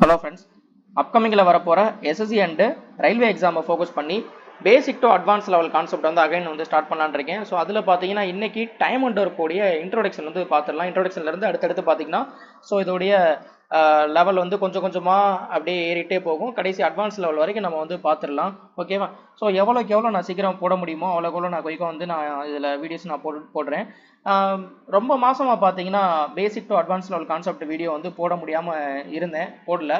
Hello friends, அப்கமிங்கில் வரப்போகிற SSC and railway எக்ஸாமை focus பண்ணி basic to advance level concept வந்து அகைன் வந்து ஸ்டார்ட் பண்ணலான்னு இருக்கேன். ஸோ அதில் பார்த்தீங்கன்னா இன்னைக்கு டைம் அண்ட் இருக்கக்கூடிய இன்ட்ரோடக்ஷன் வந்து பார்த்துடலாம். இன்ட்ரோடக்ஷன்லேருந்து அடுத்தடுத்து பார்த்தீங்கன்னா ஸோ இதோடைய லெவல் வந்து கொஞ்சம் கொஞ்சமாக அப்படியே ஏறிட்டே போகும். கடைசி அட்வான்ஸ் லெவல் வரைக்கும் நம்ம வந்து பார்த்துடலாம். ஓகேவா? ஸோ எவ்வளோக்கு எவ்வளோ நான் சீக்கிரம் போட முடியுமோ அவ்வளோக்கு எவ்வளோ நான் குயிக்காக வந்து நான் இதில் வீடியோஸ் நான் போடுறேன். ரொம்ப மாதமாக பார்த்தீங்கன்னா basic to advance level concept video வந்து போட முடியாமல் இருந்தேன், போடல.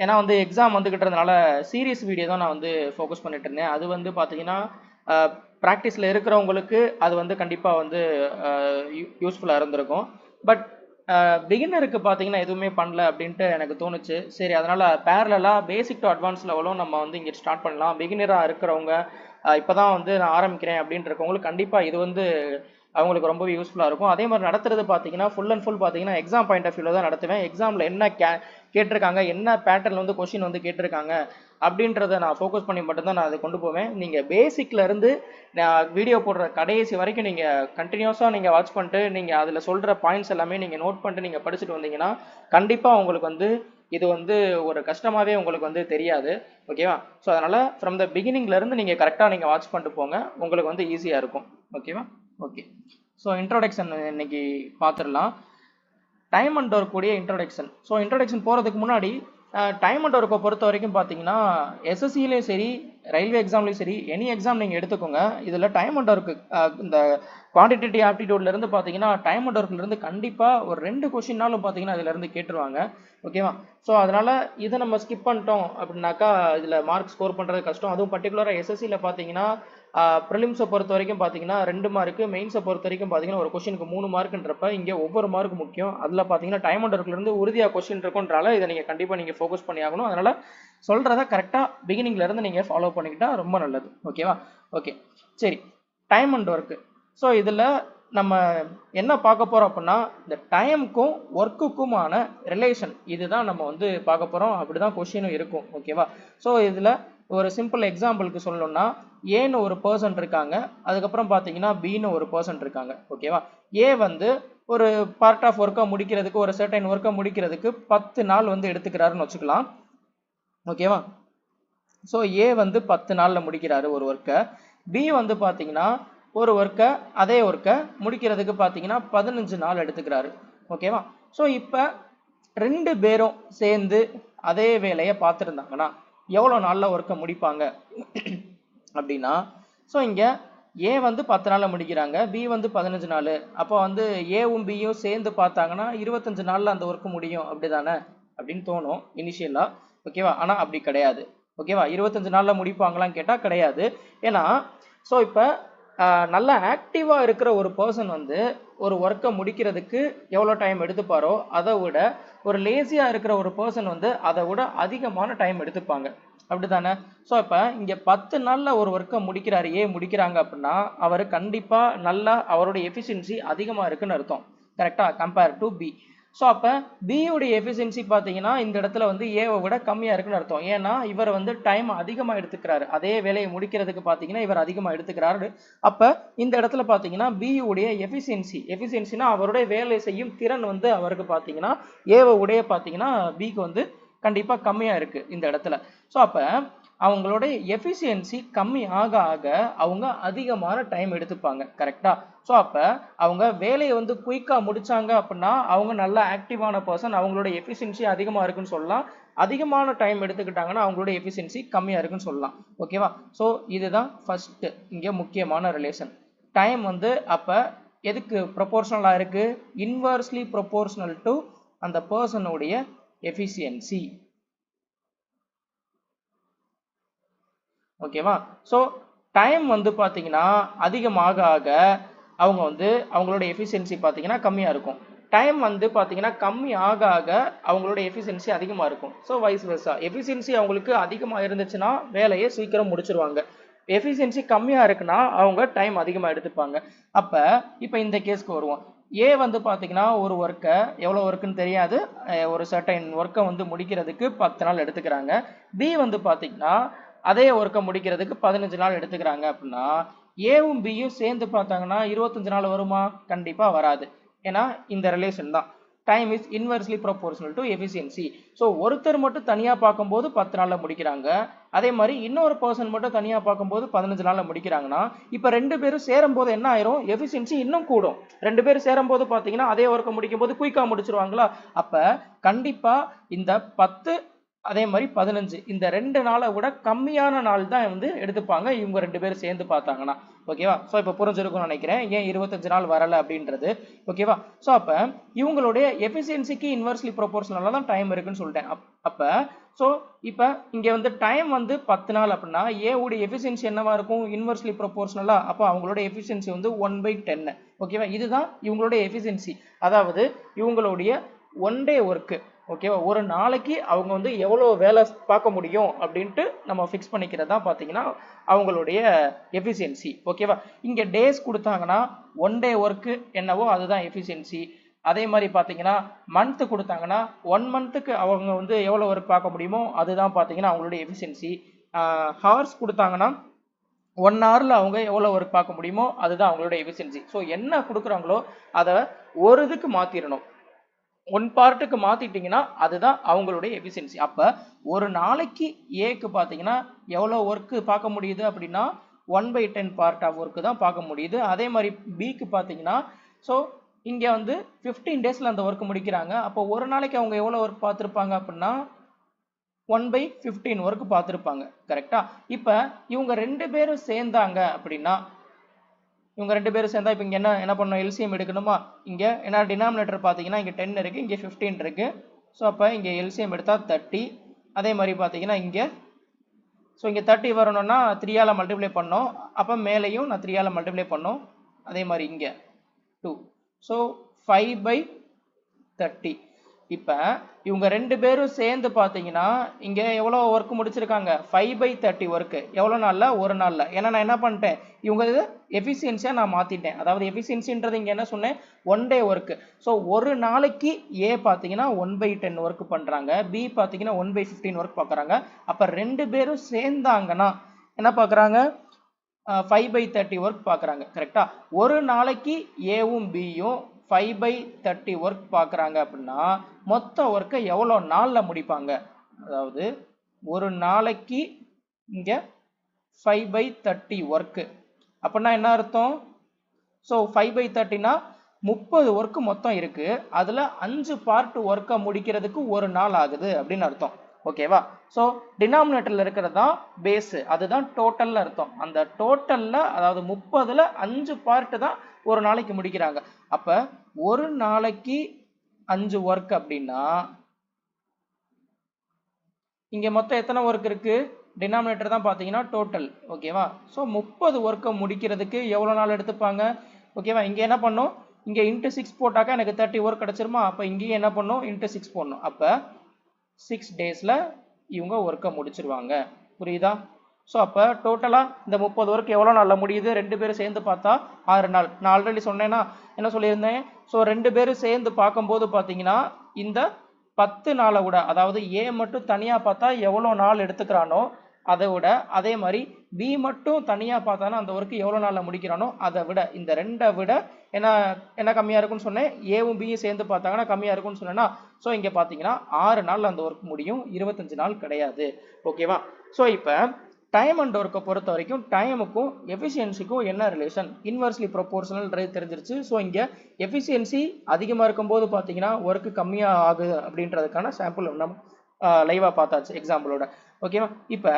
ஏன்னா வந்து எக்ஸாம் வந்துக்கிட்டதுனால சீரியஸ் வீடியோ தான் நான் வந்து ஃபோக்கஸ் பண்ணிட்டு இருந்தேன். அது வந்து பார்த்தீங்கன்னா ப்ராக்டிஸில் இருக்கிறவங்களுக்கு அது வந்து கண்டிப்பாக வந்து யூஸ்ஃபுல்லாக இருந்திருக்கும். பட் பிகினருக்கு பார்த்தீங்கன்னா எதுவுமே பண்ணல அப்படின்ட்டு எனக்கு தோணுச்சு. சரி, அதனால் பேரலாக பேசிக் டு அட்வான்ஸ் லெவலும் நம்ம வந்து இங்கே ஸ்டார்ட் பண்ணலாம். பிகினராக இருக்கிறவங்க இப்போ தான் வந்து நான் ஆரம்பிக்கிறேன் அப்படின்ட்டு இருக்கவங்களுக்கு கண்டிப்பாக இது வந்து அவங்களுக்கு ரொம்பவே யூஸ்ஃபுல்லாக இருக்கும். அதே மாதிரி நடத்துறது பார்த்தீங்கன்னா ஃபுல் அண்ட் ஃபுல் பார்த்தீங்கன்னா எக்ஸாம் பாயிண்ட் ஆஃப் வியூவில் தான் நடத்துவேன். எக்ஸாமில் என்ன கேட்டிருக்காங்க, என்ன பேட்டர்ன் வந்து கொஷின் வந்து கேட்டிருக்காங்க அப்படின்றத நான் ஃபோக்கஸ் பண்ணி மட்டும்தான் நான் அதை கொண்டு போவேன். நீங்கள் பேசிக்லேருந்து நான் வீடியோ போடுற கடைசி வரைக்கும் நீங்கள் கண்டினியூஸாக நீங்கள் வாட்ச் பண்ணிட்டு நீங்கள் அதில் சொல்கிற பாயிண்ட்ஸ் எல்லாமே நீங்கள் நோட் பண்ணிட்டு நீங்கள் படிச்சுட்டு வந்தீங்கன்னா கண்டிப்பாக உங்களுக்கு வந்து இது வந்து ஒரு கஷ்டமாகவே உங்களுக்கு வந்து தெரியாது. ஓகேவா? ஸோ அதனால் ஃப்ரம் த பிகினிங்லேருந்து நீங்கள் கரெக்டாக நீங்கள் வாட்ச் பண்ணிட்டு போங்க, உங்களுக்கு வந்து ஈஸியாக இருக்கும். ஓகேவா? ஓகே, ஸோ இன்ட்ரோடக்ஷன் இன்னைக்கு பார்த்துடலாம். டைம் அண்ட் ஒர்க்குடைய இன்ட்ரோடக்ஷன். ஸோ இன்ட்ரோடக்ஷன் போகிறதுக்கு முன்னாடி டைம் அண்ட் ஒர்க்கை பொறுத்த வரைக்கும் பார்த்தீங்கன்னா எஸ்எஸ்சிலையும் சரி ரயில்வே எக்ஸாம்லையும் சரி எனி எக்ஸாம் நீங்கள் எடுத்துக்கோங்க. இதில் டைம் அண்ட் ஒர்க்கு இந்த குவான்டிடேட்டிவ் ஆப்டிடியூட்லேருந்து பார்த்தீங்கன்னா டைம் அண்ட் ஒர்க்லேருந்து கண்டிப்பாக ஒரு 2 கொஷின்னாலும் பார்த்தீங்கன்னா இதிலேருந்து கேட்டுருவாங்க. ஓகேவா? ஸோ அதனால் இதை நம்ம ஸ்கிப் பண்ணிட்டோம் அப்படின்னாக்கா இதில் மார்க் ஸ்கோர் பண்ணுறது கஷ்டம். அதுவும் பர்டிகுலராக எஸ்எஸ்சியில் பார்த்தீங்கன்னா ப்ரிலிம்ஸை பொறுத்த வரைக்கும் பார்த்தீங்கன்னா 2 மார்க்கு, மெயின்ஸை பொறுத்த வரைக்கும் பார்த்தீங்கன்னா ஒரு கொஷினுக்கு 3 மார்க்குன்றப்ப இங்கே ஒவ்வொரு மார்க் முக்கியம். அதில் பார்த்தீங்கன்னா டைம் அண்ட் ஒர்க்லேருந்து உறுதியாக கொஸ்டின் இருக்குன்றால இதை நீங்கள் கண்டிப்பாக நீங்கள் ஃபோக்கஸ் பண்ணி ஆகணும். அதனால் சொல்கிறத கரெக்டாக பிகினிங்லேருந்து நீங்கள் ஃபாலோ பண்ணிக்கிட்டால் ரொம்ப நல்லது. ஓகேவா? ஓகே, சரி. Time and work. ஸோ இதில் நம்ம என்ன பார்க்க போகிறோம் அப்படின்னா இந்த டைமுக்கும் ஒர்க்குக்குமான ரிலேஷன் இதுதான் நம்ம வந்து பார்க்க போகிறோம். அப்படி தான் கொஷினும் இருக்கும். ஓகேவா? ஸோ இதில் ஒரு சிம்பிள் எக்ஸாம்பிளுக்கு சொல்லணும்னா ஏன்னு ஒரு பர்சன் இருக்காங்க, அதுக்கப்புறம் பார்த்தீங்கன்னா பின்னு ஒரு பர்சன் இருக்காங்க. ஓகேவா? ஏ வந்து ஒரு பார்ட் ஆஃப் ஒர்க்கை முடிக்கிறதுக்கு ஒரு சர்டைன் ஒர்க்கை முடிக்கிறதுக்கு 10 நாள் வந்து எடுத்துக்கிறாருன்னு வச்சுக்கலாம். ஓகேவா? ஸோ ஏ வந்து 10 நாளில் முடிக்கிறாரு ஒரு ஒர்க்கை. பி வந்து பார்த்தீங்கன்னா ஒரு ஒர்க்கை அதே ஒர்க்கை முடிக்கிறதுக்கு பார்த்தீங்கன்னா 15 நாள் எடுத்துக்கிறாரு. ஓகேவா? ஸோ இப்போ 2 பேரும் சேர்ந்து அதே வேலையை பார்த்துருந்தாங்கன்னா எவ்வளோ நாளில் ஒர்க்கை முடிப்பாங்க அப்படின்னா ஸோ இங்கே ஏ வந்து 10 நாளில் முடிக்கிறாங்க, பி வந்து 15 நாள். அப்போ வந்து ஏவும் பியும் சேர்ந்து பார்த்தாங்கன்னா 25 நாளில் அந்த ஒர்க்கு முடியும். அப்படி தானே அப்படின்னு தோணும் இனிஷியலாக. ஓகேவா? ஆனால் அப்படி கிடையாது. ஓகேவா? 25 நாளில் முடிப்பாங்களான்னு கேட்டால் கிடையாது. ஏன்னா ஸோ இப்போ நல்லா ஆக்டிவாக இருக்கிற ஒரு பர்சன் வந்து ஒரு ஒர்க்கை முடிக்கிறதுக்கு எவ்வளோ டைம் எடுத்துப்பாரோ அதை விட ஒரு லேசியாக இருக்கிற ஒரு பர்சன் வந்து அதை விட அதிகமான டைம் எடுத்துப்பாங்க. அப்படி தானே? ஸோ இப்போ இங்கே 10 நாளில் ஒரு ஒர்க்கை முடிக்கிறாரு, ஏ முடிக்கிறாங்க அப்படின்னா அவர் கண்டிப்பாக நல்லா அவருடைய எஃபிஷியன்சி அதிகமாக இருக்குன்னு அர்த்தம். கரெக்டாக? Compare to be. ஸோ அப்போ பியோடைய எஃபிஷியன்சி பார்த்தீங்கன்னா இந்த இடத்துல வந்து ஏவை விட கம்மியாக இருக்குன்னு அர்த்தம். ஏன்னா இவர் வந்து டைம் அதிகமாக எடுத்துக்கிறாரு, அதே வேலையை முடிக்கிறதுக்கு பார்த்தீங்கன்னா இவர் அதிகமாக எடுத்துக்கிறாரு. அப்போ இந்த இடத்துல பார்த்தீங்கன்னா பியுடைய எஃபிஷியன்சினா அவருடைய வேலை செய்யும் திறன் வந்து அவருக்கு பார்த்தீங்கன்னா ஏவை உடைய பார்த்தீங்கன்னா பிக்கு வந்து கண்டிப்பாக கம்மியாக இருக்குது இந்த இடத்துல. ஸோ அப்போ அவங்களுடைய எஃபிஷியன்சி கம்மி ஆக ஆக அவங்க அதிகமான டைம் எடுத்துப்பாங்க. கரெக்டாக? ஸோ அப்போ அவங்க வேலையை வந்து குயிக்காக முடித்தாங்க அப்படின்னா அவங்க நல்ல ஆக்டிவான பர்சன், அவங்களோட எஃபிஷியன்சி அதிகமாக இருக்குன்னு சொல்லலாம். அதிகமான டைம் எடுத்துக்கிட்டாங்கன்னா அவங்களோட எஃபிஷியன்சி கம்மியாக இருக்குன்னு சொல்லலாம். ஓகேவா? ஸோ இதுதான் ஃபஸ்ட்டு இங்கே முக்கியமான ரிலேஷன். டைம் வந்து அப்போ எதுக்கு ப்ரொபோர்ஷனலாக இருக்குது? இன்வர்ஸ்லி ப்ரொபோர்ஷனல் டு அந்த பர்சனுடைய எஃபிஷியன்சி. ஓகேவா? ஸோ டைம் வந்து பார்த்தீங்கன்னா அதிகமாக ஆக அவங்க வந்து அவங்களோட எஃபிஷியன்சி பார்த்தீங்கன்னா கம்மியாக இருக்கும். டைம் வந்து பார்த்தீங்கன்னா கம்மி ஆக ஆக அவங்களோட எஃபிஷியன்சி அதிகமாக இருக்கும். So wise Versa. எஃபிஷியன்சி அவங்களுக்கு அதிகமாக இருந்துச்சுன்னா வேலையை சீக்கிரம் முடிச்சிருவாங்க. எஃபிஷியன்சி கம்மியாக இருக்குன்னா அவங்க டைம் அதிகமாக எடுத்துப்பாங்க. அப்போ இப்போ இந்த கேஸ்க்கு வருவோம். ஏ வந்து பார்த்தீங்கன்னா ஒரு ஒர்க்கை எவ்வளோ ஒர்க்குன்னு தெரியாது, ஒரு சர்டைன் ஒர்க்கை வந்து முடிக்கிறதுக்கு 10 நாள் எடுத்துக்கிறாங்க. பி வந்து பார்த்தீங்கன்னா அதே ஒர்க்கை முடிக்கிறதுக்கு 15 நாள் எடுத்துக்கிறாங்க அப்படின்னா ஏவும் பியும் சேர்ந்து பார்த்தாங்கன்னா 25 நாள் வருமா? கண்டிப்பாக வராது. ஏன்னா இந்த ரிலேஷன் தான். Time is inversely proportional to efficiency. So ஒருத்தர் மட்டும் தனியாக பார்க்கும்போது 10 நாளில் முடிக்கிறாங்க, அதே மாதிரி இன்னொரு பர்சன் மட்டும் தனியாக பார்க்கும்போது 15 நாளில் முடிக்கிறாங்கன்னா இப்போ 2 பேரும் சேரும்போது என்ன ஆயிரும், எஃபிஷியன்சி இன்னும் கூடும். 2 பேரும் சேரும்போது பார்த்தீங்கன்னா அதே ஒர்க்கை முடிக்கும் போது குயிக்காக முடிச்சிருவாங்களா. அப்போ கண்டிப்பாக இந்த 10 அதே மாதிரி 15 இந்த 2 நாளை விட கம்மியான நாள் தான் வந்து எடுத்துப்பாங்க இவங்க 2 பேரும் சேர்ந்து பார்த்தாங்கன்னா. ஓகேவா. ஸோ இப்போ புரிஞ்சிருக்கும்னு நினைக்கிறேன் ஏன் 25 நாள் வரலை அப்படின்றது. ஓகேவா. ஸோ அப்போ இவங்களுடைய எஃபிஷியன்சிக்கு இன்வெர்ஸ்லி ப்ரொபோர்ஷனலாக தான் டைம் இருக்குன்னு சொல்லிட்டேன். அப்போ ஸோ இப்போ இங்கே வந்து டைம் வந்து 10 நாள் அப்படின்னா ஏ உடைய எஃபிஷியன்சி என்னவா இருக்கும், இன்வெர்ஸ்லி ப்ரொபோர்ஷனலா. அப்போ அவங்களோட எஃபிஷியன்சி வந்து 1/10. ஓகேவா. இதுதான் இவங்களுடைய எஃபிஷியன்சி, அதாவது இவங்களுடைய ஒன் டே ஒர்க்கு. ஓகேவா. ஒரு நாளைக்கு அவங்க வந்து எவ்வளோ வேலை பார்க்க முடியும் அப்படின்ட்டு நம்ம ஃபிக்ஸ் பண்ணிக்கிறது தான் பார்த்தீங்கன்னா அவங்களுடைய எஃபிஷியன்சி. ஓகேவா. இங்கே டேஸ் கொடுத்தாங்கன்னா ஒன் டே ஒர்க்கு என்னவோ அதுதான் எஃபிஷியன்சி. அதே மாதிரி பார்த்தீங்கன்னா மந்த்து கொடுத்தாங்கன்னா 1 மந்த்துக்கு அவங்க வந்து எவ்வளோ ஒர்க் பார்க்க முடியுமோ அதுதான் பார்த்தீங்கன்னா அவங்களுடைய எஃபிஷியன்சி. ஹவர்ஸ் கொடுத்தாங்கன்னா 1 ஹவரில் அவங்க எவ்வளோ ஒர்க் பார்க்க முடியுமோ அதுதான் அவங்களோட எஃபிஷியன்சி. ஸோ என்ன கொடுக்குறாங்களோ அதை ஒரு இதுக்கு மாற்றிடணும், 1 பார்ட்டுக்கு மாத்திட்டீங்கன்னா அதுதான் அவங்களுடைய எஃபிஷியன்சி. அப்போ ஒரு நாளைக்கு ஏக்கு பார்த்தீங்கன்னா எவ்வளோ ஒர்க்கு பார்க்க முடியுது அப்படின்னா 1/10 பார்ட் ஆஃப் ஒர்க்கு தான் பார்க்க முடியுது. அதே மாதிரி பிக்கு பார்த்தீங்கன்னா ஸோ இங்கே வந்து 15 டேஸில் அந்த ஒர்க் முடிக்கிறாங்க. அப்போ ஒரு நாளைக்கு அவங்க எவ்வளோ ஒர்க் பார்த்துருப்பாங்க அப்படின்னா 1/15 ஒர்க் பார்த்துருப்பாங்க. கரெக்டா. இப்போ இவங்க 2 பேரும் சேர்ந்தாங்க அப்படின்னா இவங்க 2 பேரும் சேர்ந்தா இப்போ இங்கே என்ன பண்ணணும், எல்சிஎம் எடுக்கணுமா. இங்கே ஏன்னா டினாமினேட்டர் பார்த்தீங்கன்னா இங்கே 10 இருக்குது, இங்கே 15 இருக்குது. ஸோ அப்போ இங்கே எல்சிஎம் எடுத்தால் 30. அதே மாதிரி பார்த்தீங்கன்னா இங்கே ஸோ இங்கே 30 வரணும்னா 3ஆல் மல்டிப்ளை பண்ணோம். அப்போ மேலேயும் நான் 3ஆல் மல்டிப்ளை பண்ணோம். அதே மாதிரி இங்கே 2. ஸோ 5/30. இப்போ இவங்க 2 பேரும் சேர்ந்து பார்த்தீங்கன்னா இங்கே எவ்வளோ ஒர்க் முடிச்சிருக்காங்க, 5/30 ஒர்க்கு. எவ்வளோ நாளில், ஒரு நாளில். ஏன்னா நான் என்ன பண்ணிட்டேன், இவங்க இது எஃபிஷியன்சியாக நான் மாற்றிட்டேன். அதாவது எஃபிஷியன்சின்றது இங்கே என்ன சொன்னேன், 1 டே ஒர்க்கு. ஸோ ஒரு நாளைக்கு ஏ பார்த்தீங்கன்னா 1/10 ஒர்க் பண்ணுறாங்க, பி பார்த்தீங்கன்னா 1/15 ஒர்க் பார்க்குறாங்க. அப்போ 2 பேரும் சேர்ந்தாங்கன்னா என்ன பார்க்குறாங்க, 5/30 ஒர்க் பார்க்குறாங்க. கரெக்டாக. ஒரு நாளைக்கு ஏவும் பியும் 5/30 ஒர்க் பார்க்குறாங்க அப்படின்னா மொத்த ஒர்க்கை எவ்வளோ நாளில் முடிப்பாங்க. அதாவது ஒரு நாளைக்கு இங்கே 5/30 ஒர்க்கு அப்படின்னா என்ன அர்த்தம், ஸோ 5/30னா 30 ஒர்க்கு மொத்தம் இருக்குது, அதில் 5 பார்ட் ஒர்க்கை முடிக்கிறதுக்கு ஒரு நாள் ஆகுது அப்படின்னு அர்த்தம். ஓகேவா. ஸோ டினாமினேட்டரில் இருக்கிறது தான் பேஸு, அதுதான் டோட்டலில் அர்த்தம். அந்த டோட்டலில் அதாவது 30ல் 5 பார்ட்டு தான் ஒரு நாளைக்கு முடிக்கிறாங்க. அப்போ ஒரு நாளைக்கு 5 ஒர்க் அப்படின்னா இங்கே மொத்தம் எத்தனை ஒர்க் இருக்குது, டினாமினேட்டர் தான் பார்த்தீங்கன்னா டோட்டல். ஓகேவா. ஸோ 30 ஒர்க்கை முடிக்கிறதுக்கு எவ்வளோ நாள் எடுத்துப்பாங்க. ஓகேவா. இங்கே என்ன பண்ணோம், இங்கே இன்ட்டு 6 போட்டாக்கா எனக்கு 30 ஒர்க் கிடச்சிருமா. அப்போ இங்கேயும் என்ன பண்ணோம், இன்ட்டு 6 போடணும். அப்போ 6 டேஸில் இவங்க ஒர்க்கை முடிச்சிருவாங்க. புரியுதா. ஸோ அப்போ டோட்டலாக இந்த 30 ஒர்க் எவ்வளோ நாளில் முடியுது, 2 பேரும் சேர்ந்து பார்த்தா 6 நாள். நான் ஆல்ரெடி சொன்னேன்னா என்ன சொல்லியிருந்தேன், ஸோ 2 பேரும் சேர்ந்து பார்க்கும்போது பார்த்தீங்கன்னா இந்த 10 நாளை விட, அதாவது ஏ மட்டும் தனியாக பார்த்தா எவ்வளோ நாள் எடுத்துக்கிறானோ அதை விட, அதே மாதிரி பி மட்டும் தனியாக பார்த்தானா அந்த ஒர்க்கு எவ்வளோ நாளில் முடிக்கிறானோ அதை விட, இந்த 2 விட என்ன கம்மியாக இருக்குன்னு சொன்னேன், ஏவும் பியும் சேர்ந்து பார்த்தாங்கன்னா கம்மியாக இருக்குன்னு சொன்னேன்னா. ஸோ இங்கே பார்த்தீங்கன்னா 6 நாளில் அந்த ஒர்க் முடியும், 25 நாள் கிடையாது. ஓகேவா. ஸோ இப்போ டைம் அண்ட் ஒர்க்கை பொறுத்த வரைக்கும் டைமுக்கும் எஃபிஷியன்சிக்கும் என்ன ரிலேஷன், இன்வெர்ஸ்லி ப்ரொபோர்ஷனல் தெரிஞ்சிருச்சு. ஸோ இங்கே எஃபிஷியன்சி அதிகமாக இருக்கும்போது பார்த்தீங்கன்னா ஒர்க்கு கம்மியாக ஆகுது அப்படின்றதுக்கான சாம்பிள் நம்ம லைவாக பார்த்தாச்சு எக்ஸாம்பிளோட. ஓகேவா. இப்போ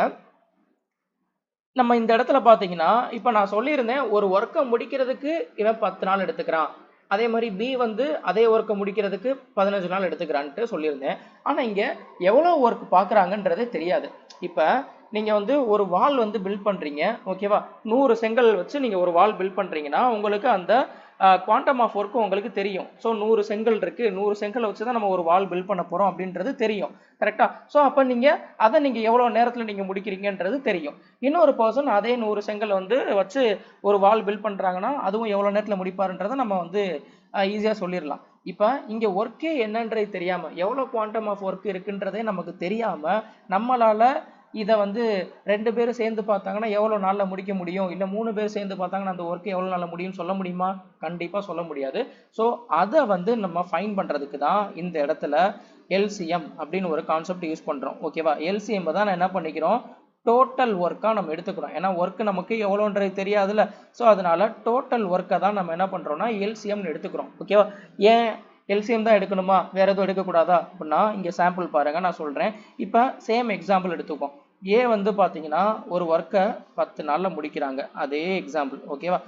நம்ம இந்த இடத்துல பார்த்தீங்கன்னா இப்போ நான் சொல்லியிருந்தேன் ஒரு ஒர்க்கை முடிக்கிறதுக்கு இவன் 10 நாள் எடுத்துக்கிறான், அதே மாதிரி பி வந்து அதே ஒர்க்கை முடிக்கிறதுக்கு 15 நாள் எடுத்துக்கிறான்ட்டு சொல்லியிருந்தேன். ஆனால் இங்கே எவ்வளோ ஒர்க் பார்க்குறாங்கன்றதே தெரியாது. இப்போ நீங்கள் வந்து ஒரு வால் வந்து பில்ட் பண்ணுறீங்க. ஓகேவா. 100 செங்கல் வச்சு நீங்கள் ஒரு வால் பில்ட் பண்ணுறீங்கன்னா உங்களுக்கு அந்த குவாண்டம் ஆஃப் ஒர்க்கு உங்களுக்கு தெரியும். ஸோ 100 செங்கல் இருக்குது, 100 செங்கலை வச்சு தான் நம்ம ஒரு வால் பில்ட் பண்ண போகிறோம் அப்படின்றது தெரியும். கரெக்டாக. ஸோ அப்போ அதை நீங்கள் எவ்வளோ நேரத்தில் நீங்கள் முடிக்கிறீங்கன்றது தெரியும். இன்னொரு பர்சன் அதே 100 செங்கல் வந்து வச்சு ஒரு வால் பில்ட் பண்ணுறாங்கன்னா அதுவும் எவ்வளோ நேரத்தில் முடிப்பாருன்றதை நம்ம வந்து ஈஸியாக சொல்லிடலாம். இப்போ இங்கே ஒர்க்கே என்னன்றது தெரியாமல், எவ்வளோ குவாண்டம் ஆஃப் ஒர்க் இருக்குன்றதே நமக்கு தெரியாமல் நம்மளால் இதை வந்து 2 பேரும் சேர்ந்து பார்த்தாங்கன்னா எவ்வளோ நாளில் முடிக்க முடியும், இல்லை 3 பேர் சேர்ந்து பார்த்தாங்கன்னா அந்த ஒர்க்கு எவ்வளோ நாளில் முடியும்னு சொல்ல முடியுமா? கண்டிப்பாக சொல்ல முடியாது. ஸோ அதை வந்து நம்ம ஃபைன் பண்ணுறதுக்கு தான் இந்த இடத்துல எல்சிஎம் அப்படின்னு ஒரு கான்செப்ட் யூஸ் பண்ணுறோம். ஓகேவா? எல்சிஎம் தான் நான் என்ன பண்ணிக்கிறோம், டோட்டல் ஒர்க்காக நம்ம எடுத்துக்கிறோம். ஏன்னா ஒர்க்கு நமக்கு எவ்வளோன்றது தெரியாதுல்ல. ஸோ அதனால டோட்டல் ஒர்க்கை தான் நம்ம என்ன பண்ணுறோம்னா எல்சிஎம்னு எடுத்துக்கிறோம். ஓகேவா? ஏன் எல்சிஎம் தான் எடுக்கணுமா, வேற எதுவும் எடுக்கக்கூடாதா அப்படின்னா இங்கே சாம்பிள் பாருங்க, நான் சொல்கிறேன். இப்போ சேம் எக்ஸாம்பிள் எடுத்துக்கோம். ஏ வந்து பார்த்தீங்கன்னா ஒரு ஒர்க்கை 10 நாளில் முடிக்கிறாங்க, அதே எக்ஸாம்பிள். ஓகேவா?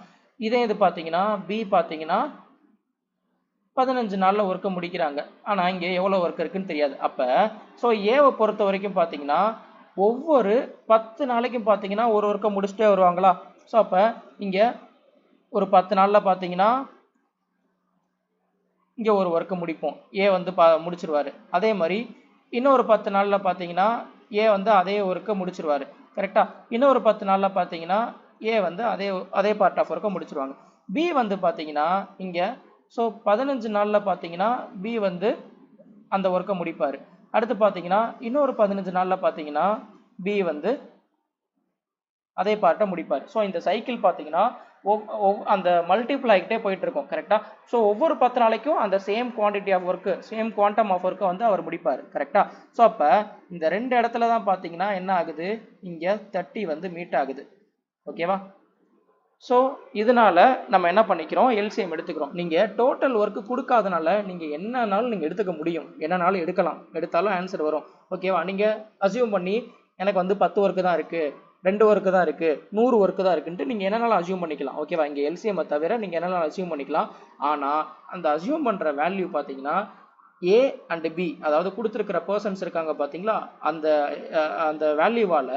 இதே இது பார்த்தீங்கன்னா பி பார்த்தீங்கன்னா 15 நாளில் ஒர்க்கை முடிக்கிறாங்க. ஆனால் இங்கே எவ்வளோ ஒர்க் இருக்குன்னு தெரியாது. அப்போ ஸோ ஏவை பொறுத்த வரைக்கும் பார்த்தீங்கன்னா ஒவ்வொரு 10 நாளைக்கும் பார்த்தீங்கன்னா ஒரு ஒர்க்கை முடிச்சுட்டே வருவாங்களா? ஸோ அப்போ இங்கே ஒரு 10 நாளில் பார்த்தீங்கன்னா இங்கே ஒரு ஒர்க்கை முடிப்போம், ஏ வந்து முடிச்சிருவாரு. அதே மாதிரி இன்னொரு 10 நாளில் பார்த்தீங்கன்னா ஏ வந்து அதே ஒர்க்கை முடிச்சிருவாரு. கரெக்டாக? இன்னொரு 10 நாளில் பார்த்தீங்கன்னா ஏ வந்து அதே பார்ட் ஆஃப் ஒர்க்கை முடிச்சிருவாங்க. பி வந்து பார்த்தீங்கன்னா இங்கே ஸோ 15 நாளில் பார்த்தீங்கன்னா பி வந்து அந்த ஒர்க்கை முடிப்பார். அடுத்து பார்த்தீங்கன்னா இன்னொரு 15 நாளில் பார்த்தீங்கன்னா பி வந்து அதே பார்ட்டை முடிப்பார். ஸோ இந்த சைக்கிள் பார்த்தீங்கன்னா அந்த மல்டிபிள் ஆகிட்டே போயிட்டு இருக்கும். கரெக்டா? ஸோ ஒவ்வொரு 10 நாளைக்கும் அந்த same quantity of work, same quantum of ஒர்க்கை வந்து அவர் முடிப்பார். கரெக்டா? ஸோ அப்போ இந்த 2 இடத்துல தான் பார்த்தீங்கன்னா என்ன ஆகுது, இங்கே 30 வந்து மீட் ஆகுது. ஓகேவா? ஸோ இதனால நம்ம என்ன பண்ணிக்கிறோம், எல்சிஎம் எடுத்துக்கிறோம். நீங்கள் டோட்டல் ஒர்க்கு கொடுக்காதனால நீங்கள் என்னன்னாலும் நீங்கள் எடுத்துக்க முடியும், என்னன்னாலும் எடுக்கலாம், எடுத்தாலும் ஆன்சர் வரும். ஓகேவா? நீங்கள் அசியூம் பண்ணி எனக்கு வந்து 10 ஒர்க்கு தான் இருக்குது, 2 ஒர்க்கு தான் இருக்குது, 100 ஒர்க்கு தான் இருக்குன்ட்டு நீங்கள் என்னன்னாலும் அசியூம் பண்ணிக்கலாம். ஓகேவா? இங்கே எல்சிஎம்மை தவிர நீங்கள் என்னன்னாலும் அசியூம் பண்ணிக்கலாம். ஆனால் அந்த அசியூம் பண்ணுற வேல்யூ பார்த்தீங்கன்னா ஏ அண்ட் பி, அதாவது கொடுத்துருக்கிற பர்சன்ஸ் இருக்காங்க பார்த்தீங்களா, அந்த வேல்யூவால்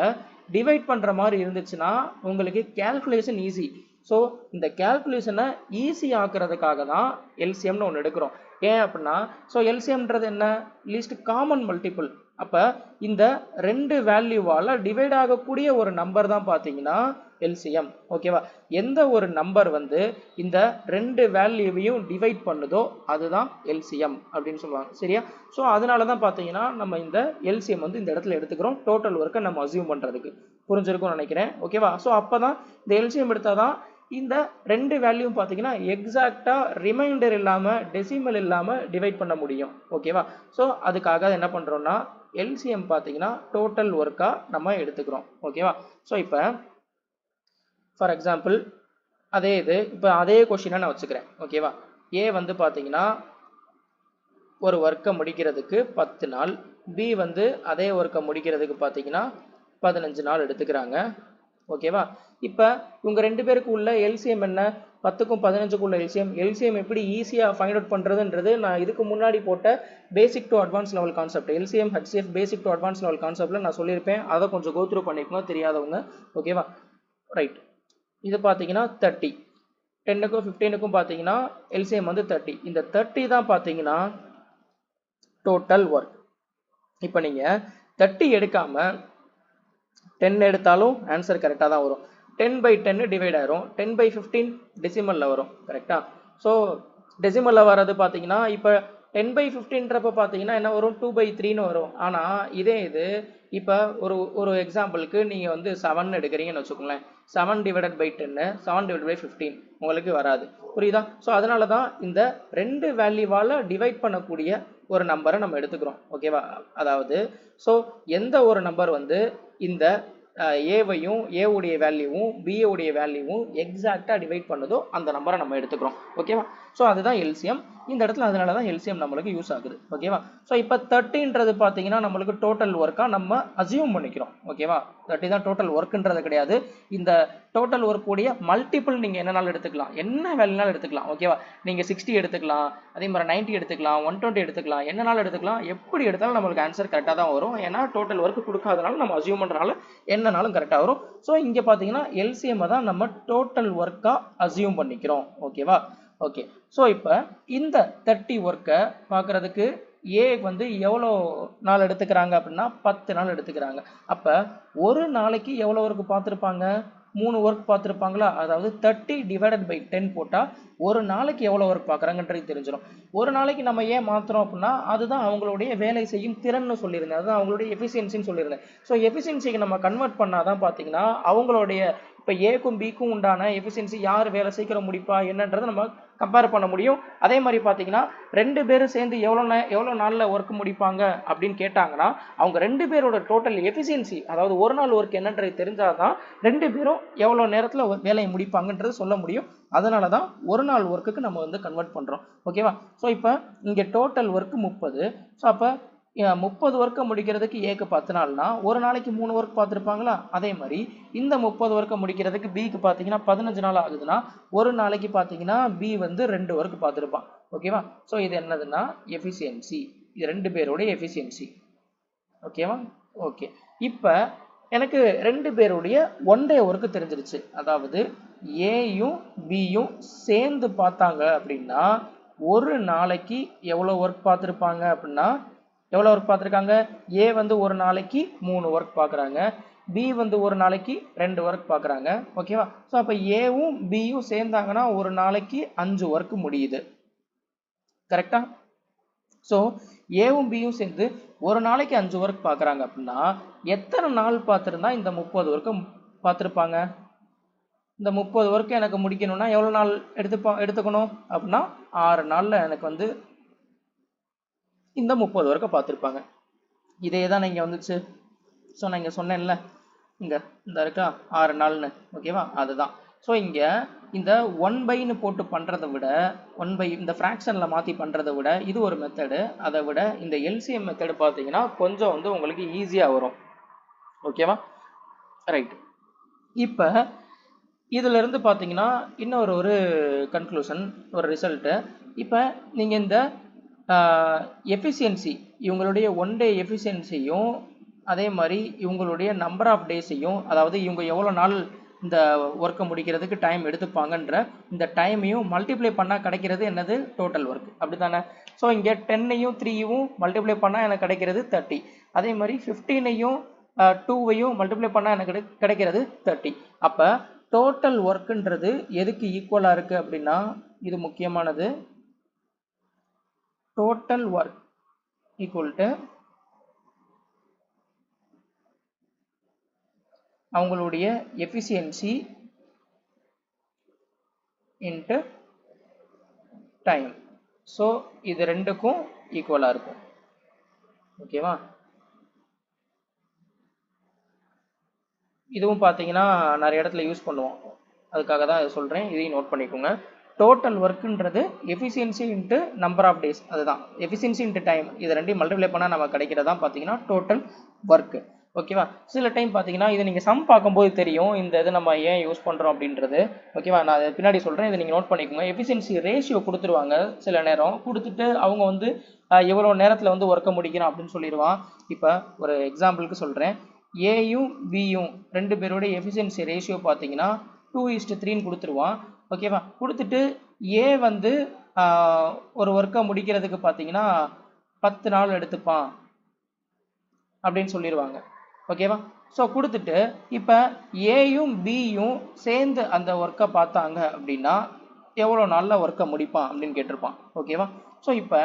டிவைட் பண்ணுற மாதிரி இருந்துச்சுன்னா உங்களுக்கு கேல்குலேஷன் ஈஸி. ஸோ இந்த கேல்குலேஷனை ஈஸி ஆக்குறதுக்காக தான் எல்சிஎம்னு ஒன்று எடுக்கிறோம். ஏன் அப்படின்னா ஸோ எல்சிஎம்ன்றது என்ன, லீஸ்ட் காமன் மல்டிபிள். அப்போ இந்த 2 வேல்யூவால் டிவைட் ஆகக்கூடிய ஒரு நம்பர் தான் பார்த்தீங்கன்னா எல்சிஎம். ஓகேவா? எந்த ஒரு நம்பர் வந்து இந்த 2 வேல்யூவையும் டிவைட் பண்ணுதோ அதுதான் எல்சிஎம் அப்படின்னு சொல்லுவாங்க. சரியா? ஸோ அதனால தான் பார்த்தீங்கன்னா நம்ம இந்த எல்சிஎம் வந்து இந்த இடத்துல எடுத்துக்கிறோம், டோட்டல் ஒர்க்கை நம்ம அசியூம் பண்ணுறதுக்கு. புரிஞ்சிருக்கும்னு நினைக்கிறேன். ஓகேவா? ஸோ அப்போ தான் இந்த எல்சிஎம் எடுத்தால் தான் இந்த 2 வேல்யூவும் பார்த்தீங்கன்னா எக்ஸாக்டாக ரிமைண்டர் இல்லாமல் டெசிமல் இல்லாமல் டிவைட் பண்ண முடியும். ஓகேவா? ஸோ அதுக்காக என்ன பண்ணுறோம்னா எல்சிஎம் பார்த்தீங்கன்னா டோட்டல் ஒர்க்காக நம்ம எடுத்துக்கிறோம். ஓகேவா? ஸோ இப்போ ஃபார் எக்ஸாம்பிள் இப்போ அதே கொஸ்டினை நான் வச்சுக்கிறேன். ஓகேவா? ஏ வந்து பார்த்தீங்கன்னா ஒரு ஒர்க்கை முடிக்கிறதுக்கு 10 நாள், பி வந்து அதே ஒர்க்கை முடிக்கிறதுக்கு பார்த்தீங்கன்னா 15 நாள் எடுத்துக்கிறாங்க. ஓகேவா? இப்போ இவங்க 2 பேருக்கு உள்ள எல்சிஎம் என்ன, 10க்கும் 15க்கும் உள்ள எல்சிஎம் எப்படி ஈஸியாக ஃபைண்ட் அவுட் பண்ணுறதுன்றது நான் இதுக்கு முன்னாடி போட்ட basic to advance level concept, LCM HCF basic to advance level கான்செப்டில் நான் சொல்லியிருப்பேன். அதை கொஞ்சம் கோத்ரூ பண்ணிக்கோங்க தெரியாதவங்க. ஓகேவா? ரைட். இது பார்த்தீங்கன்னா 30, 10க்கும் 15க்கும் பார்த்தீங்கன்னா எல்சிஎம் வந்து 30. இந்த 30 தான் பார்த்தீங்கன்னா டோட்டல் ஒர்க். இப்போ நீங்கள் 30 எடுக்காமல் 10 எடுத்தாலும் ஆன்சர் கரெக்டாக தான் வரும். 10/10 டிவைட் ஆயிரும், 10/15 டெசிமலில் வரும். கரெக்டாக? ஸோ டெசிமலில் வர்றது பார்த்தீங்கன்னா இப்போ 10/15ன்றப்ப பார்த்தீங்கன்னா என்ன வரும், 2/3ன்னு வரும். ஆனால் இது இப்போ ஒரு எக்ஸாம்பிளுக்கு நீங்கள் வந்து 7 எடுக்கிறீங்கன்னு வச்சுக்கோங்களேன், 7 டிவைடட் பை 10, 7 டிவைட் பை 15 உங்களுக்கு வராது. புரியுதா? ஸோ அதனால தான் இந்த 2 வேல்யூவால் டிவைட் பண்ணக்கூடிய ஒரு நம்பரை நம்ம எடுத்துக்கிறோம். ஓகேவா? அதாவது ஸோ எந்த ஒரு நம்பர் வந்து இந்த ஏவையும் ஏவுடைய வேல்யூவும் பிஏவுடைய வேல்யூவும் எக்ஸாக்டாக டிவைட் பண்ணுதோ அந்த நம்பரை நம்ம எடுத்துக்கிறோம். ஓகேவா? ஸோ அதுதான் எல்சிஎம் இந்த இடத்துல. அதனால தான் எல்சிஎம் நம்மளுக்கு யூஸ் ஆகுது. ஓகேவா? ஸோ இப்போ 30ன்றது பார்த்தீங்கன்னா நம்மளுக்கு டோட்டல் ஒர்க்காக நம்ம அசியூம் பண்ணிக்கிறோம். ஓகேவா? 30 தான் டோட்டல் ஒர்க்குன்றது கிடையாது. இந்த டோட்டல் ஒர்க்குடைய மல்டிபிள் நீங்கள் என்னனாலும் எடுத்துக்கலாம், என்ன வேல்யூனாலும் எடுத்துக்கலாம். ஓகேவா? நீங்கள் 60 எடுத்துக்கலாம், அதே மாதிரி 90 எடுத்துக்கலாம், 120 எடுத்துக்கலாம், என்னனாலும் எடுத்துக்கலாம். எப்படி எடுத்தாலும் நம்மளுக்கு ஆன்சர் கரெக்டாக தான் வரும். ஏன்னா டோட்டல் ஒர்க்கு கொடுக்காதனால நம்ம அசியூம் பண்ணுறதுனால என்னனாலும் கரெக்டாக வரும். ஸோ இங்கே பார்த்தீங்கன்னா எல்சிஎம் தான் நம்ம டோட்டல் ஒர்க்காக அசியூம் பண்ணிக்கிறோம். ஓகேவா? ஓகே. ஸோ இப்போ இந்த 30 ஒர்க்கை பார்க்குறதுக்கு ஏ வந்து எவ்வளோ நாள் எடுத்துக்கிறாங்க அப்படின்னா 10 நாள் எடுத்துக்கிறாங்க. அப்போ ஒரு நாளைக்கு எவ்வளோ ஒர்க்கு பார்த்துருப்பாங்க, 3 ஒர்க் பார்த்துருப்பாங்களா, அதாவது 30 டிவைடட் பை 10 போட்டால் ஒரு நாளைக்கு எவ்வளோ ஒர்க் பார்க்குறாங்கன்றது தெரிஞ்சிடும். ஒரு நாளைக்கு நம்ம ஏன் மாற்றுறோம் அப்படின்னா, அதுதான் அவங்களுடைய வேலை செய்யும் திறன்னு சொல்லியிருந்தேன், அதுதான் அவங்களுடைய எஃபிஷியன்சின்னு சொல்லியிருந்தேன். ஸோ எஃபிஷியன்சிக்கு நம்ம கன்வெர்ட் பண்ணாதான் பார்த்தீங்கன்னா அவங்களுடைய இப்போ ஏக்கும் பிக்கும் உண்டான எஃபிஷியன்சி யார் வேலை சீக்கிரம் முடிப்பா என்னன்றதை நம்ம கம்பேர் பண்ண முடியும். அதே மாதிரி பார்த்தீங்கன்னா 2 பேரும் சேர்ந்து எவ்வளோ நாளில் ஒர்க் முடிப்பாங்க அப்படின்னு கேட்டாங்கன்னா அவங்க 2 பேரோட டோட்டல் எஃபிஷியன்சி, அதாவது ஒரு நாள் ஒர்க் என்னன்றது தெரிஞ்சாதான் 2 பேரும் எவ்வளோ நேரத்தில் வேலையை முடிப்பாங்கன்றது சொல்ல முடியும். அதனால தான் ஒரு நாள் ஒர்க்குக்கு நம்ம வந்து கன்வெர்ட் பண்ணுறோம். ஓகேவா? ஸோ இப்போ இங்கே டோட்டல் ஒர்க்கு 30. ஸோ அப்போ 30 ஒர்க்கை முடிக்கிறதுக்கு ஏக்கு 10 நாள்னா ஒரு நாளைக்கு 3 ஒர்க் பார்த்துருப்பாங்களா, அதே மாதிரி இந்த 30 ஒர்க்கை முடிக்கிறதுக்கு பிக்கு பார்த்தீங்கன்னா 15 நாள் ஆகுதுன்னா ஒரு நாளைக்கு பார்த்தீங்கன்னா பி வந்து 2 ஒர்க் பார்த்துருப்பான். ஓகேவா? ஸோ இது என்னதுன்னா எஃபிஷியன்சி, இது 2 பேரோட எஃபிஷியன்சி. ஓகேவா? ஓகே. இப்போ எனக்கு 2 பேருடைய ஒன் டே ஒர்க்கு தெரிஞ்சிருச்சு. அதாவது ஏயும் பியும் சேர்ந்து பார்த்தாங்க அப்படின்னா ஒரு நாளைக்கு எவ்வளோ ஒர்க் பார்த்துருப்பாங்க அப்படின்னா, எவ்வளோ ஒர்க் பார்த்துருக்காங்க, ஏ வந்து ஒரு நாளைக்கு 3 ஒர்க் பார்க்குறாங்க, பி வந்து ஒரு நாளைக்கு 2 ஒர்க் பார்க்குறாங்க. ஓகேவா? ஸோ அப்போ ஏவும் பியும் சேர்ந்தாங்கன்னா ஒரு நாளைக்கு 5 ஒர்க் முடியுது. கரெக்டா? ஸோ ஏவும் பியும் சேர்ந்து ஒரு நாளைக்கு 5 ஒர்க் பார்க்குறாங்க அப்படின்னா எத்தனை நாள் பார்த்துருந்தா இந்த 30 ஒர்க்கு பார்த்துருப்பாங்க? இந்த 30 ஒர்க்கு எனக்கு முடிக்கணும்னா எவ்வளோ நாள் எடுத்துக்கணும் அப்படின்னா 6 நாளில் எனக்கு வந்து இந்த 30 ஒர்க்கை பார்த்துருப்பாங்க. இதே தான் இங்கே வந்துச்சு. ஸோ நான் இங்கே சொன்னேன்ல, இங்கே இந்த இருக்கா 6 நாள்னு. ஓகேவா? அதுதான். ஸோ இங்கே இந்த 1/ன்னு போட்டு பண்ணுறதை விட 1/, இந்த ஃப்ராக்ஷனில் மாற்றி பண்ணுறதை விட இது ஒரு மெத்தடு. அதை விட இந்த எல்சிஎம் மெத்தடு பார்த்தீங்கன்னா கொஞ்சம் வந்து உங்களுக்கு ஈஸியாக வரும். ஓகேவா? ரைட். இப்போ இதிலிருந்து பார்த்தீங்கன்னா இன்னொரு கன்க்ளூஷன், ஒரு ரிசல்ட்டு. இப்போ நீங்கள் இந்த எஃபிஷியன்சி, இவங்களுடைய ஒன் டே எஃபிஷியன்சியும் அதே மாதிரி இவங்களுடைய நம்பர் ஆஃப் டேஸையும், அதாவது இவங்க எவ்வளோ நாள் இந்த ஒர்க்கை முடிக்கிறதுக்கு டைம் எடுத்துப்பாங்கன்ற இந்த டைமையும் மல்டிப்ளை பண்ணால் கிடைக்கிறது என்னது, டோட்டல் ஒர்க். அப்படி தானே? ஸோ இங்கே 10ஐயும் 3யும் மல்டிப்ளை பண்ணால் எனக்கு கிடைக்கிறது 30. அதே மாதிரி 15ஐயும் 2ஐயும் மல்டிப்ளை பண்ணால் எனக்கு கிடைக்கிறது 30. அப்போ டோட்டல் ஒர்க்குன்றது எதுக்கு ஈக்குவலாக இருக்குது அப்படின்னா, இது முக்கியமானது, total work equal to அவங்களுடைய efficiency into time. ஸோ இது ரெண்டுக்கும் ஈக்குவலாக இருக்கும். ஓகேவா? இதுவும் பார்த்தீங்கன்னா நிறைய இடத்துல யூஸ் பண்ணுவோம், அதுக்காக தான் இதை சொல்கிறேன், இதையும் நோட் பண்ணிக்கோங்க. டோட்டல் ஒர்க்குன்றது efficiency into number of days, அதுதான் எஃபிஷியன்சி இன்ட்டு டைம். இது ரெண்டையும் மல்டிப்ளை பண்ணால் நம்ம கிடைக்கிறதா பார்த்தீங்கன்னா டோட்டல் ஒர்க்கு. ஓகேவா? சில டைம் பார்த்தீங்கன்னா இது நீங்கள் சம் பார்க்கும்போது தெரியும் இந்த இது நம்ம ஏன் யூஸ் பண்ணுறோம் அப்படின்றது. ஓகேவா? நான் அதை பின்னாடி சொல்கிறேன், இதை நீங்கள் நோட் பண்ணிக்கோங்க. எஃபிஷியன்சி ரேஷியோ கொடுத்துருவாங்க சில நேரம், கொடுத்துட்டு அவங்க வந்து எவ்வளோ நேரத்தில் வந்து ஒர்க்கை முடிக்கணும் அப்படின்னு சொல்லிடுவான். இப்போ ஒரு எக்ஸாம்பிளுக்கு சொல்கிறேன், ஏயும் பியும் 2 பேரோட எஃபிஷியன்சி ரேஷியோ பார்த்தீங்கன்னா 2:3ன்னு கொடுத்துருவான். ஓகேவா? கொடுத்துட்டு ஏ வந்து ஒரு ஒர்க்கை முடிக்கிறதுக்கு பார்த்தீங்கன்னா 10 நாள் எடுத்துப்பான் அப்படின்னு சொல்லிடுவாங்க. ஓகேவா? ஸோ கொடுத்துட்டு இப்போ ஏயும் பியும் சேர்ந்து அந்த ஒர்க்கை பார்த்தாங்க அப்படின்னா எவ்வளோ நாளில் ஒர்க்கை முடிப்பான் அப்படின்னு கேட்டிருப்பான். ஓகேவா? ஸோ இப்போ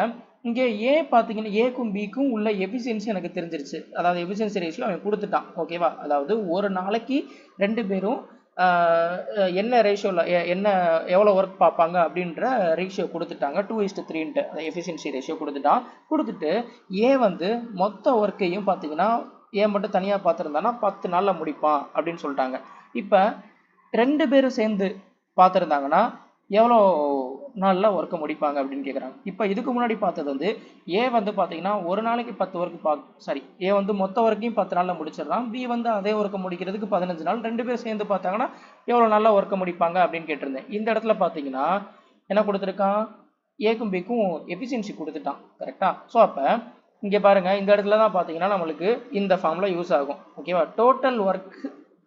இங்கே ஏ பார்த்தீங்கன்னா ஏக்கும் பிக்கும் உள்ள எஃபிஷியன்சி எனக்கு தெரிஞ்சிருச்சு, அதாவது எஃபிஷியன்சி ரேஷியோ அவன் கொடுத்துட்டான். ஓகேவா? அதாவது ஒரு நாளைக்கு 2 பேரும் என்ன ரேஷியோவில் என்ன எவ்வளோ ஒர்க் பார்ப்பாங்க அப்படின்ற ரேஷியோ கொடுத்துட்டாங்க, 2:3ன்ட்டு அந்த எஃபிஷியன்சி ரேஷியோ கொடுத்துட்டான். கொடுத்துட்டு ஏ வந்து மொத்த ஒர்க்கையும் பார்த்தீங்கன்னா ஏ மட்டும் தனியாக பார்த்துருந்தானா 10 நாளில் முடிப்பான் அப்படின்னு சொல்லிட்டாங்க. இப்போ 2 பேரும் சேர்ந்து பார்த்துருந்தாங்கன்னா எவ்வளோ நாளில் ஒர்க்கை முடிப்பாங்க அப்படின்னு கேட்குறாங்க. இப்போ இதுக்கு முன்னாடி பார்த்தது வந்து ஏ வந்து பார்த்தீங்கன்னா ஒரு நாளைக்கு 10 ஒர்க்கு ஏ வந்து மொத்த ஒர்க்கையும் 10 நாளில் முடிச்சிடலாம். பி வந்து அதே ஒர்க்கை முடிக்கிறதுக்கு 15 நாள். 2 பேர் சேர்ந்து பார்த்தாங்கன்னா எவ்வளோ நாளில் ஒர்க்கை முடிப்பாங்க அப்படின்னு கேட்டிருந்தேன். இந்த இடத்துல பார்த்தீங்கன்னா என்ன கொடுத்துருக்கான், ஏக்கும் பிக்கும் எஃபிஷியன்சி கொடுத்துட்டான். கரெக்டாக? ஸோ அப்போ இங்கே பாருங்கள், இந்த இடத்துல தான் பார்த்தீங்கன்னா நம்மளுக்கு இந்த ஃபார்மில் யூஸ் ஆகும். ஓகேவா? டோட்டல் ஒர்க்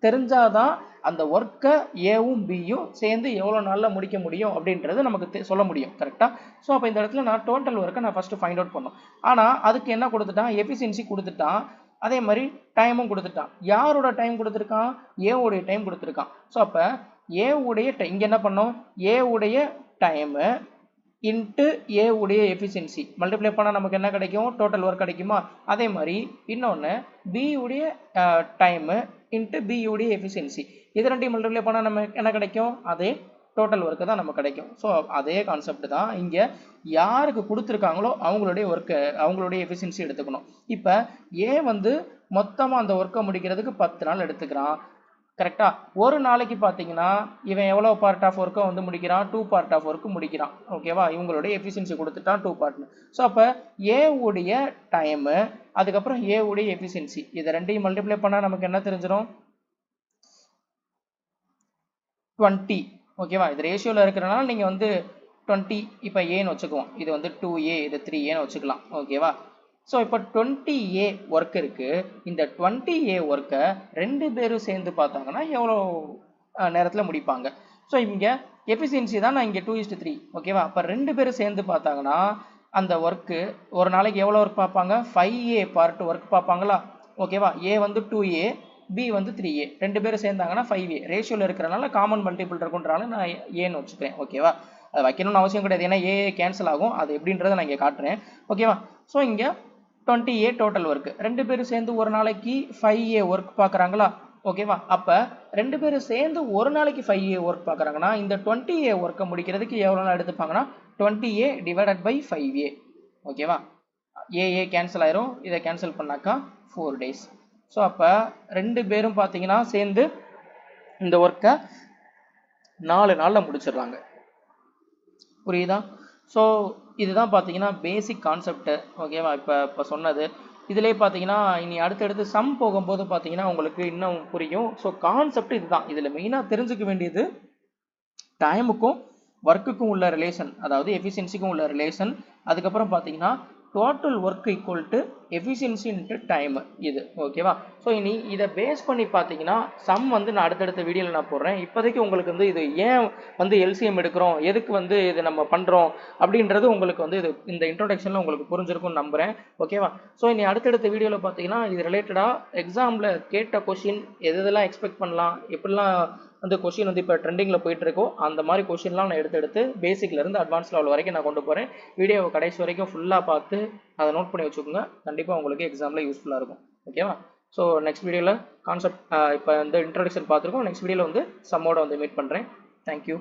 தெரிஞ்சாதான் அந்த ஒர்க்கை ஏவும் பியும் சேர்ந்து எவ்வளோ நாளில் முடிக்க முடியும் அப்படின்றது நமக்கு சொல்ல முடியும். கரெக்டாக? ஸோ அப்போ இந்த இடத்துல நான் டோட்டல் ஒர்க்கை நான் ஃபஸ்ட்டு ஃபைண்ட் அவுட் பண்ணோம். ஆனால் அதுக்கு என்ன கொடுத்துட்டான், எஃபிஷியன்சி கொடுத்துட்டான். அதே மாதிரி டைமும் கொடுத்துட்டான். யாரோட டைம் கொடுத்துருக்கான்? ஏ உடைய டைம் கொடுத்துருக்கான். ஸோ அப்போ ஏ உடைய இங்கே என்ன பண்ணோம்? ஏ உடைய டைமு இன்ட்டு ஏ உடைய எஃபிஷியன்சி மல்டிப்ளை பண்ணால் நமக்கு என்ன கிடைக்கும்? டோட்டல் ஒர்க் கிடைக்குமா? அதே மாதிரி இன்னொன்று பி உடைய டைமு இன்ட்டு பி உடைய எஃபிஷியன்சி, இது ரெண்டையும் மல்டிப்ளை பண்ணால் நமக்கு என்ன கிடைக்கும்? அதே டோட்டல் ஒர்க்கு தான் நமக்கு கிடைக்கும். ஸோ அதே கான்செப்ட் தான் இங்கே யாருக்கு கொடுத்துருக்காங்களோ அவங்களுடைய ஒர்க்கு அவங்களுடைய எஃபிஷியன்சி எடுத்துக்கணும். இப்போ ஏ வந்து மொத்தமாக அந்த ஒர்க்கை முடிக்கிறதுக்கு 10 நாள் எடுத்துக்கிறான். கரெக்டா? ஒரு நாளைக்கு பார்த்தீங்கன்னா இவன் எவ்வளோ பார்ட் ஆஃப் ஒர்க்கை வந்து முடிக்கிறான்? 2 பார்ட் ஆஃப் ஒர்க்கு முடிக்கிறான். ஓகேவா? இவங்களுடைய எஃபிஷியன்சி கொடுத்துட்டான் 2 பார்ட்னு. ஸோ அப்போ ஏ உடைய டைமு அதுக்கப்புறம் ஏ உடைய எஃபிஷியன்சி இதை ரெண்டையும் மல்டிப்ளை பண்ணால் நமக்கு என்ன தெரிஞ்சிடும்? 20. ஓகேவா? இது ரேஷியோவில் இருக்கிறனால நீங்கள் வந்து 20 இப்போ ஏன்னு வச்சுக்குவோம். இது வந்து 2A, இது 3Aன்னு வச்சுக்கலாம். ஓகேவா? ஸோ இப்போ 20A ஒர்க் இருக்குது. இந்த 20A ஒர்க்கை 2 பேரும் சேர்ந்து பார்த்தாங்கன்னா எவ்வளோ நேரத்தில் முடிப்பாங்க? ஸோ இங்கே எஃபிஷியன்சி தான் நான் இங்கே 2:3. ஓகேவா? அப்போ 2 பேரும் சேர்ந்து பார்த்தாங்கன்னா அந்த ஒர்க்கு ஒரு நாளைக்கு எவ்வளோ ஒர்க் பார்ப்பாங்க? 5A part work பார்ப்பாங்களா? ஓகேவா? ஏ வந்து 2A, பி வந்து 3A, 2 பேரும் சேர்ந்தாங்கன்னா 5A. ரேஷியோவில் இருக்கிறனால காமன் மல்டிபிள் இருக்குன்றனால நான் ஏன்னு வச்சுக்கிறேன். ஓகேவா? அது வைக்கணும்னு அவசியம் கிடையாது, ஏன்னா ஏ கேன்சல் ஆகும். அது எப்படின்றத நான் இங்கே காட்டுறேன். ஓகேவா? ஸோ இங்கே 20A டோட்டல் ஒர்க், 2 பேரும் சேர்ந்து ஒரு நாளைக்கு 5A ஒர்க் பார்க்குறாங்களா? ஓகேவா? அப்போ 2 பேரும் சேர்ந்து ஒரு நாளைக்கு 5A ஒர்க் பார்க்குறாங்கன்னா இந்த 20A ஒர்க்கை முடிக்கிறதுக்கு எவ்வளோ நாள் எடுத்துப்பாங்கன்னா 20A டிவைடட் பை 5A. ஓகேவா? ஏஏ கேன்சல் ஆயிரும். இதை கேன்சல் பண்ணாக்கா 4 days. ஸோ அப்போ 2 பேரும் பார்த்தீங்கன்னா சேர்ந்து இந்த ஒர்க்கை 4 நாளில் முடிச்சிடுறாங்க. புரியுதா? ஸோ இதுதான் பார்த்தீங்கன்னா பேசிக் கான்செப்ட். ஓகேவா? இப்போ சொன்னது இதிலே பார்த்தீங்கன்னா இனி அடுத்தடுத்து சம் போகும்போது பார்த்தீங்கன்னா உங்களுக்கு இன்னும் புரியும். ஸோ கான்செப்ட் இதுதான். இதில் மெயினாக தெரிஞ்சுக்க வேண்டியது டைமுக்கும் ஒர்க்குக்கும் உள்ள ரிலேஷன், அதாவது எஃபிஷியன்சிக்கும் உள்ள ரிலேஷன். அதுக்கப்புறம் பார்த்தீங்கன்னா total work equal to efficiency into time இது. ஓகேவா? ஸோ இனி இதை பேஸ் பண்ணி பார்த்தீங்கன்னா சம் வந்து நான் அடுத்தடுத்த வீடியோவில் நான் போடுறேன். இப்போதைக்கு உங்களுக்கு வந்து இது ஏன் வந்து எல்சிஎம் எடுக்கிறோம், எதுக்கு வந்து இது நம்ம பண்ணுறோம் அப்படின்றது உங்களுக்கு வந்து இது இந்த இன்ட்ரோடக்ஷனில் உங்களுக்கு புரிஞ்சிருக்கும்னு நம்புகிறேன். ஓகேவா? ஸோ இனி அடுத்தடுத்த வீடியோவில் பார்த்தீங்கன்னா இது ரிலேட்டடாக எக்ஸாமில் கேட்ட கொஷின் எதெல்லாம் எக்ஸ்பெக்ட் பண்ணலாம், எப்படிலாம் வந்து கொஷின் வந்து இப்போ ட்ரெண்டிங்கில் போயிட்டு இருக்கோ அந்த மாதிரி கொஷின்லாம் நான் எடுத்து பேசிக்லேருந்து அட்வான்ஸ் லெவல் வரைக்கும் நான் கொண்டு போகிறேன். வீடியோவை கடைசி வரைக்கும் ஃபுல்லாக பார்த்து அதை நோட் பண்ணி வச்சுக்கோங்க. கண்டிப்பாக உங்களுக்கு எக்ஸாமில் யூஸ்ஃபுல்லாக இருக்கும். ஓகேவா? ஸோ நெக்ஸ்ட் வீடியோவில் கான்செப்ட் இப்போ இந்த இன்ட்ரோடக்ஷன் பார்த்துருக்கோம். நெக்ஸ்ட் வீடியோவில் வந்து சம்மோட வந்து மீட் பண்ணுறேன். தேங்க்யூ.